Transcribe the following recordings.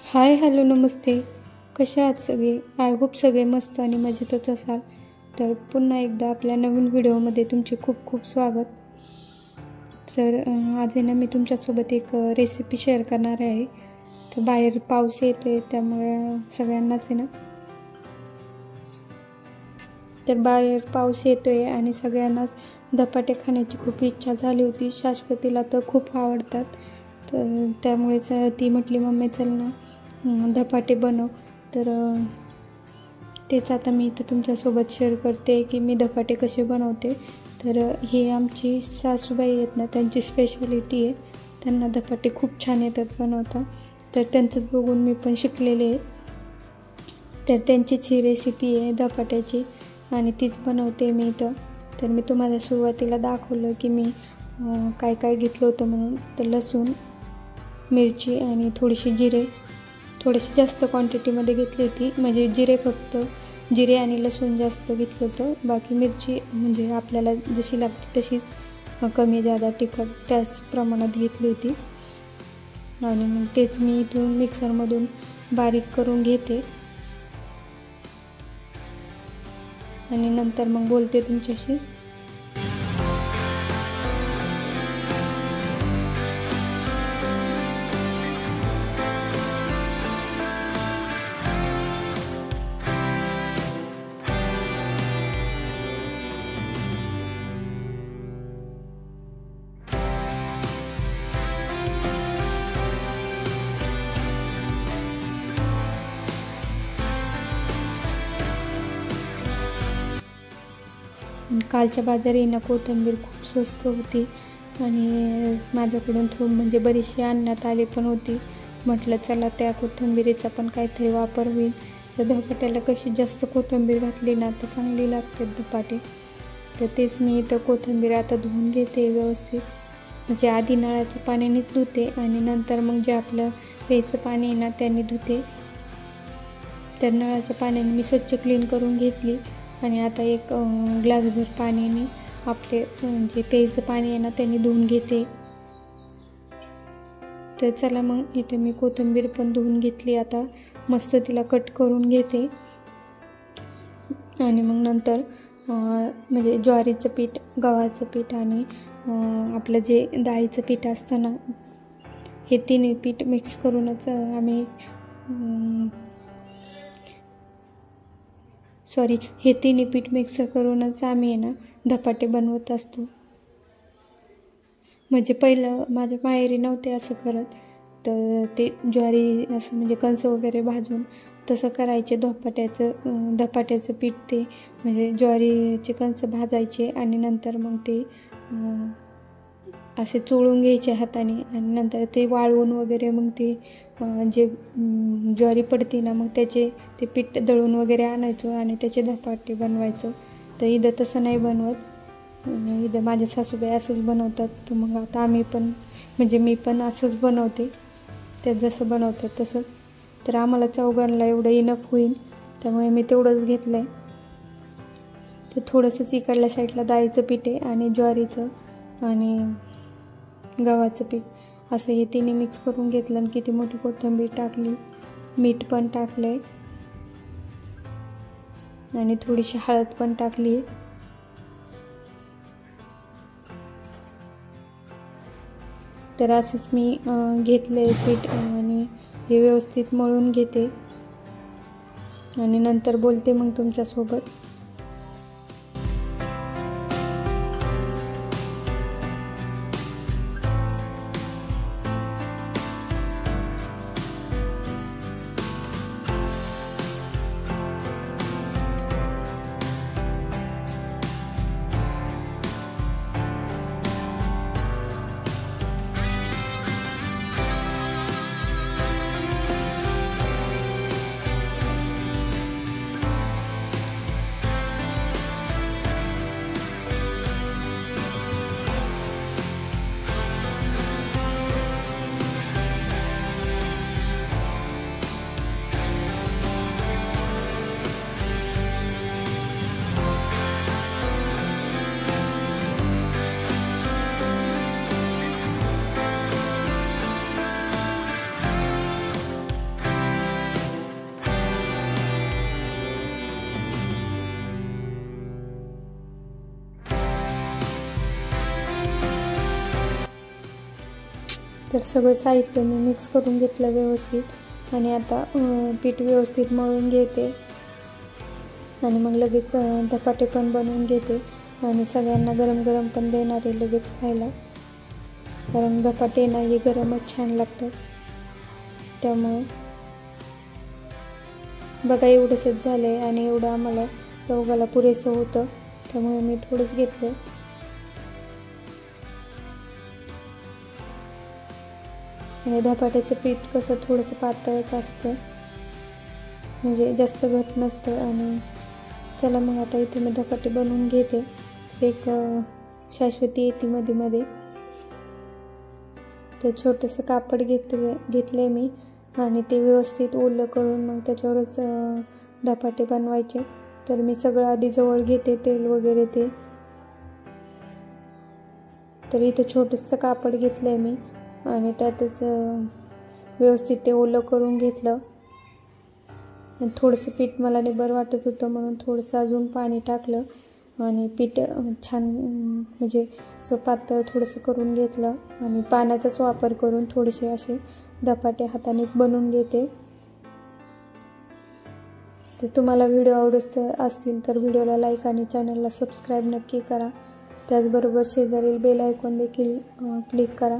Hi hello नमस्ते. कशा आहात सगळे? आय होप सगळे मस्त आणि मजेतच असाल. तर पुन्हा एकदा आपल्या नवीन व्हिडिओमध्ये तुमचे खूप खूप स्वागत. तर आज आहे ना मी तुमच्यासोबत एक रेसिपी शेअर करणार आहे. तर बाहेर पाऊस येतो आहे त्यामुळे सगळ्यांनाच आहे ना बाहेर पाऊस येतो आहे आणि सगळ्यांनाच धपाटे खाण्याची खूप इच्छा झाली होती. शाश्वतीला तर खूप आवडतात. तर त्यामुळेच ती म्हटली मम्मी चल ना धपाटे बनव. तर तेच आता मी इथं तुमच्यासोबत शेअर करते की मी धपाटे कसे बनवते. तर हे आमची सासूबाई आहेत ना त्यांची स्पेशालिटी आहे. त्यांना धपाटे खूप छान येतात बनवता. तर त्यांचंच बघून मी पण शिकलेले आहे. तर त्यांचीच ही रेसिपी आहे धपाट्याची आणि तीच बनवते मी इथं. तर मी तुम्हाला सुरुवातीला दाखवलं की मी काय काय घेतलं होतं म्हणून. तर लसूण, मिरची आणि थोडीशी जिरे, थोडीशी जास्त क्वांटिटीमध्ये घेतली होती. म्हणजे जिरे आणि लसूण जास्त घेतलं होतं. बाकी मिरची म्हणजे आपल्याला जशी लागते तशीच कमी जादा तिखट त्याच प्रमाणात घेतली होती. आणि मग तेच मी इथून मिक्सरमधून बारीक करून घेते आणि नंतर मग बोलते तुमच्याशी. कालच्या बाजारी ना कोथिंबीर खूप स्वस्त होती आणि माझ्याकडून म्हणजे बरीचशी आणण्यात आली पण होती. म्हटलं चला त्या कोथिंबीरीचा पण काहीतरी वापर होईल. तर धपाट्याला कशी जास्त कोथिंबीर घातली ना तर चांगली लागते धपाटे. तर तेच मी इथं कोथिंबीर आता धुवून घेते व्यवस्थित. म्हणजे आधी नळाच्या पाण्यानेच धुते आणि नंतर मग जे आपलं प्यायचं पाणी आहे ना त्याने धुते. तर नळाच्या पाण्याने मी स्वच्छ क्लीन करून घेतली आणि आता एक ग्लासभर पाण्याने आपले जे प्यायचं पाणी आहे ना त्यांनी धुवून घेते. तर चला मग इथे मी कोथिंबीर पण धुवून घेतली. आता मस्त तिला कट करून घेते आणि मग नंतर म्हणजे ज्वारीचं पीठ, गव्हाचं पीठ आणि आपलं जे डाळीचं पीठ असतं ना हे तिन्ही पीठ मिक्स करूनच हे तिन्ही पीठ मिक्स करूनच आम्ही आहे ना धपाटे बनवत असतो. म्हणजे पहिलं माझ्या माहेरी नव्हते असं करत. तर ते ज्वारी असं म्हणजे कणसं वगैरे भाजून तसं करायचे. धपाट्याचं पीठ ते म्हणजे ज्वारीचे कणसं भाजायचे आणि नंतर मग ते असे चोळून घ्यायचे हाताने आणि नंतर ते वाळवून वगैरे मग ते जे ज्वारी पडते ना मग त्याचे ते पीठ दळून वगैरे आणायचो आणि त्याचे धपाटे बनवायचं. तर इथं तसं नाही बनवत. इथं माझ्या सासूबाई असंच बनवतात. तर मग आता आम्ही पण म्हणजे मी पण असंच बनवते. ते जसं बनवतात तसं. तर आम्हाला चौघांना एवढं इनफ होईल त्यामुळे मी तेवढंच घेतलं आहे. तर थोडंसंच इकडल्या साईडला डाळीचं पीठ आहे आणि ज्वारीचं आणि गव्हाचं पीठ असं हे तिन्ही मिक्स करून घेतलं आणि किती मोठी कोथिंबीर टाकली, मीठ पण टाकलं आहे आणि थोडीशी हळद पण टाकली आहे. तर असंच मी घेतलं आहे पीठ आणि हे व्यवस्थित मळून घेते आणि नंतर बोलते मग तुमच्यासोबत. तर सगळं साहित्य मी मिक्स करून घेतलं व्यवस्थित आणि आता पीठ व्यवस्थित मळून घेते आणि मग लगेच धपाटे पण बनवून घेते आणि सगळ्यांना गरम गरम पण देणार आहे लगेच खायला, कारण धपाटे ना हे गरमच छान लागतात. त्यामुळे बघा एवढंच झालं आहे आणि एवढं आम्हाला चौघाला पुरेसं होतं, त्यामुळे मी थोडंच घेतलं. आणि धपाट्याचं पीठ कसं थोडंसं पातळच असतं, म्हणजे जास्त घट नसतं. आणि चला मग आता इथे मी धपाटे बनवून घेते. एक शाश्वती येते मध्ये तर छोटंसं कापड घेतले मी आणि ते व्यवस्थित ओलं करून मग त्याच्यावरच धपाटे बनवायचे. तर मी सगळं आधी जवळ घेते, तेल वगैरे ते. तर इथं छोटंसं कापड घेतलं आहे मी आणि त्यातच व्यवस्थित ते ओलं करून घेतलं. आणि थोडंसं पीठ मला निबर वाटत होतं म्हणून थोडंसं अजून पाणी टाकलं आणि पीठ छान म्हणजे असं पातळ थोडंसं करून घेतलं आणि पाण्याचाच वापर करून थोडेसे असे धपाटे हातानेच बनवून घेते. तर तुम्हाला व्हिडिओ आवडत असतील तर व्हिडिओला लाईक आणि चॅनलला सबस्क्राईब नक्की करा. त्याचबरोबर शेजारील बेल आयकॉन देखील क्लिक करा,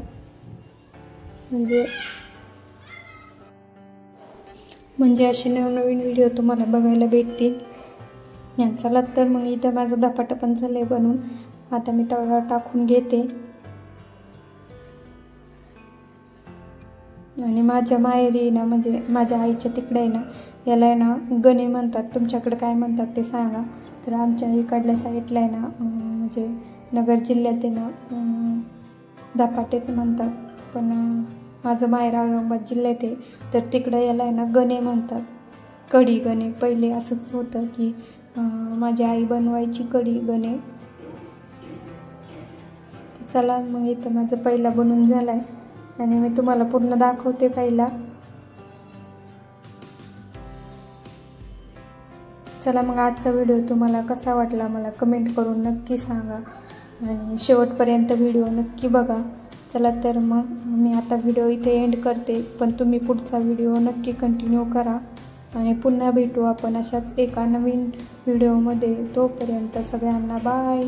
म्हणजे असे नवनवीन व्हिडिओ तुम्हाला बघायला भेटतील. चला तर मग इथं माझं धपाटं पण झालं बनवून. आता मी तवा टाकून घेते. आणि माझ्या माहेरी ना, म्हणजे माझ्या आईच्या तिकडे आहे ना, याला आहे ना गणे म्हणतात. तुमच्याकडे काय म्हणतात ते सांगा. तर आमच्या इकडल्या साईडला आहे ना, म्हणजे नगर जिल्ह्यात आहे ना धपाटेच म्हणतात, पण माझं माहेर औरंगाबाद जिल्ह्यात आहे तर तिकडं याला आहे ना गणे म्हणतात. कढी गणे पहिले असंच होतं की माझी आई बनवायची कढी गणे. चला मग इथं माझं पहिला बनवून झाला आहे आणि मी तुम्हाला पूर्ण दाखवते पहिला. चला मग आजचा व्हिडिओ तुम्हाला कसा वाटला मला कमेंट करून नक्की सांगा आणि शेवटपर्यंत व्हिडिओ नक्की बघा. चला तर मग मी आता व्हिडिओ इथे एंड करते, पण तुम्ही पुढचा व्हिडिओ नक्की कंटिन्यू करा आणि पुन्हा भेटू आपण अशाच एका नवीन व्हिडिओमध्ये. तोपर्यंत सगळ्यांना बाय.